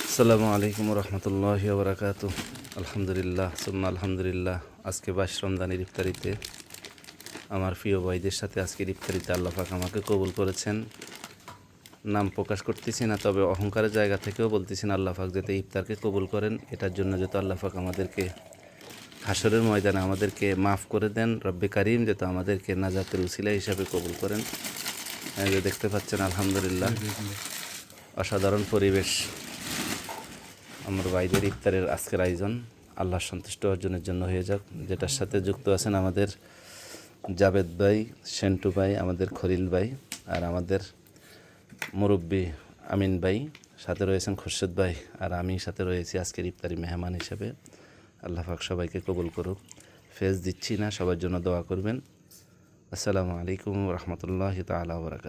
আসসালামু আলাইকুম রহমতুল্লাহি ওয়া বারাকাতুহু। আলহামদুলিল্লাহ সুম্মা আলহামদুলিল্লাহ। আজকে 22 রমজানের ইফতারিতে আমার প্রিয় ভাইদের সাথে আজকের ইফতারিতে আল্লাহ পাক আমাকে কবুল করেছেন। নাম প্রকাশ করতেছি না, তবে অহংকারের জায়গা থেকেও বলতেছেন আল্লাহ পাক যাতে ইফতারকে কবুল করেন, এটার জন্য যাতে আল্লাহ পাক আমাদেরকে হাসরের ময়দানে আমাদেরকে মাফ করে দেন। রব্বে কারিম যাতে আমাদেরকে নাজাতের উসিলা হিসাবে কবুল করেন। এই যে দেখতে পাচ্ছেন আলহামদুলিল্লাহ অসাধারণ পরিবেশ। আমার ভাইদের ইফতারের আজকের আয়োজন আল্লাহর সন্তুষ্ট অর্জনের জন্য হয়ে যাক। যেটার সাথে যুক্ত আছেন আমাদের জাবেদ ভাই, সেন্টু ভাই, আমাদের খলিল ভাই, আর আমাদের মুরব্বী আমিন ভাই, সাথে রয়েছেন খুরশেদ ভাই, আর আমি সাথে রয়েছি আজকের ইফতারি মেহমান হিসেবে। আল্লাহ পাক সবাইকে কবুল করুক। ফেজ দিচ্ছি না, সবার জন্য দোয়া করবেন। আসসালামু আলাইকুম রহমতুল্লাহি তাআলা ওয়া বারাকাতুহু।